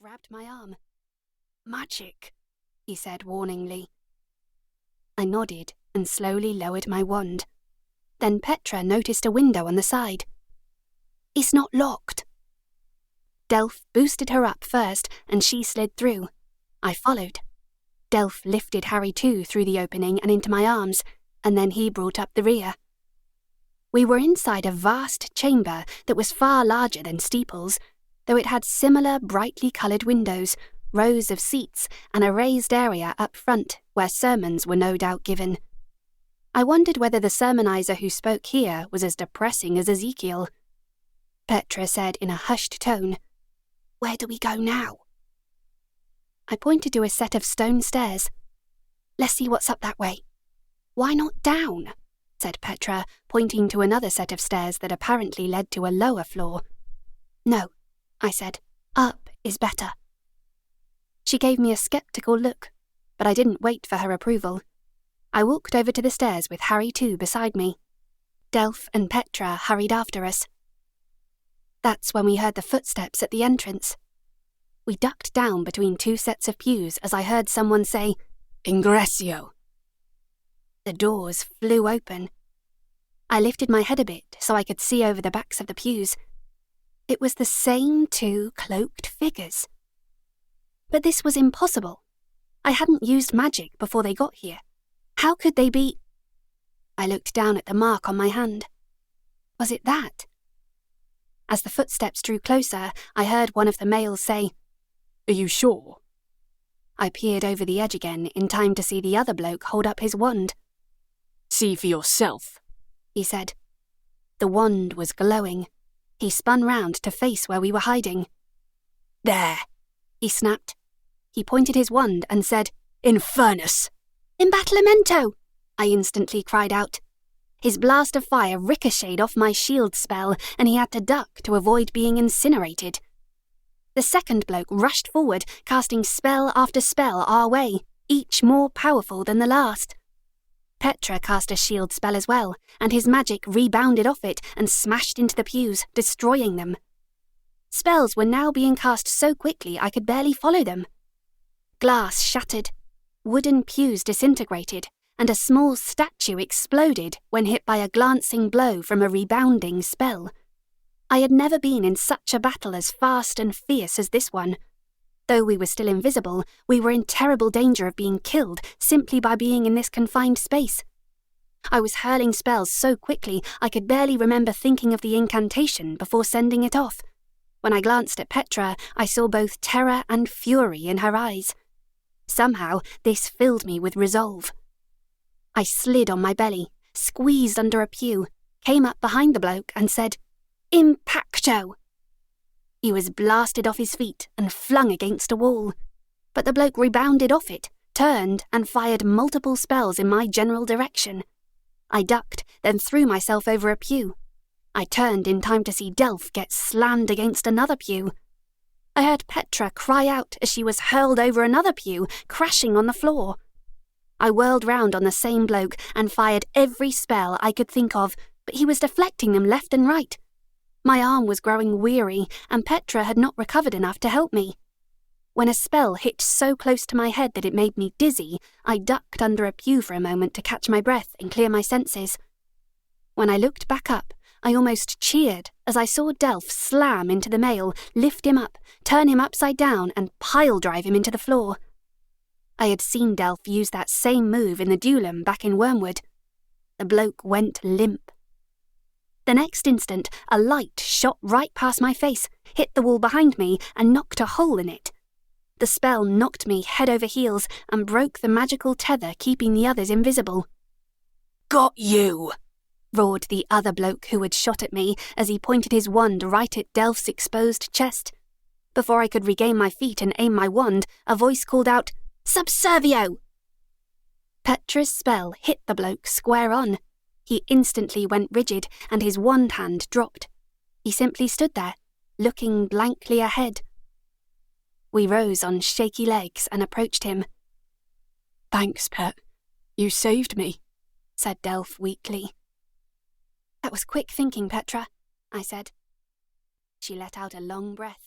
grabbed my arm. "Magic," he said warningly. I nodded and slowly lowered my wand. Then Petra noticed a window on the side. "It's not locked." Delph boosted her up first, and she slid through. I followed. Delph lifted Harry too through the opening and into my arms, and then he brought up the rear. We were inside a vast chamber that was far larger than Steeple's, though it had similar brightly coloured windows, rows of seats, and a raised area up front where sermons were no doubt given. I wondered whether the sermonizer who spoke here was as depressing as Ezekiel. Petra said in a hushed tone, "Where do we go now?" I pointed to a set of stone stairs. "Let's see what's up that way." "Why not down?" said Petra, pointing to another set of stairs that apparently led to a lower floor. "No," I said. "Up is better." She gave me a sceptical look, but I didn't wait for her approval. I walked over to the stairs with Harry too beside me. Delph and Petra hurried after us. That's when we heard the footsteps at the entrance. We ducked down between two sets of pews as I heard someone say, "Ingresso." The doors flew open. I lifted my head a bit so I could see over the backs of the pews. It was the same two cloaked figures. But this was impossible. I hadn't used magic before they got here. How could they be? I looked down at the mark on my hand. Was it that? As the footsteps drew closer, I heard one of the males say, "Are you sure?" I peered over the edge again in time to see the other bloke hold up his wand. "See for yourself," he said. The wand was glowing. He spun round to face where we were hiding. "There," he snapped. He pointed his wand and said, "Infernus!" "Imbattlemento!" I instantly cried out. His blast of fire ricocheted off my shield spell, and he had to duck to avoid being incinerated. The second bloke rushed forward, casting spell after spell our way, each more powerful than the last. Petra cast a shield spell as well, and his magic rebounded off it and smashed into the pews, destroying them. Spells were now being cast so quickly I could barely follow them. Glass shattered, wooden pews disintegrated, and a small statue exploded when hit by a glancing blow from a rebounding spell. I had never been in such a battle as fast and fierce as this one. Though we were still invisible, we were in terrible danger of being killed simply by being in this confined space. I was hurling spells so quickly I could barely remember thinking of the incantation before sending it off. When I glanced at Petra, I saw both terror and fury in her eyes. Somehow, this filled me with resolve. I slid on my belly, squeezed under a pew, came up behind the bloke and said, "Impacto!" He was blasted off his feet and flung against a wall. But the bloke rebounded off it, turned and fired multiple spells in my general direction. I ducked, then threw myself over a pew. I turned in time to see Delph get slammed against another pew. I heard Petra cry out as she was hurled over another pew, crashing on the floor. I whirled round on the same bloke and fired every spell I could think of, but he was deflecting them left and right. My arm was growing weary, and Petra had not recovered enough to help me. When a spell hit so close to my head that it made me dizzy, I ducked under a pew for a moment to catch my breath and clear my senses. When I looked back up, I almost cheered as I saw Delph slam into the male, lift him up, turn him upside down, and pile-drive him into the floor. I had seen Delph use that same move in the duellum back in Wormwood. The bloke went limp. The next instant, a light shot right past my face, hit the wall behind me, and knocked a hole in it. The spell knocked me head over heels and broke the magical tether keeping the others invisible. "Got you!" roared the other bloke who had shot at me as he pointed his wand right at Delph's exposed chest. Before I could regain my feet and aim my wand, a voice called out, "Subservio!" Petra's spell hit the bloke square on. He instantly went rigid, and his wand hand dropped. He simply stood there, looking blankly ahead. We rose on shaky legs and approached him. "Thanks, Pet. You saved me," said Delph weakly. "That was quick thinking, Petra," I said. She let out a long breath.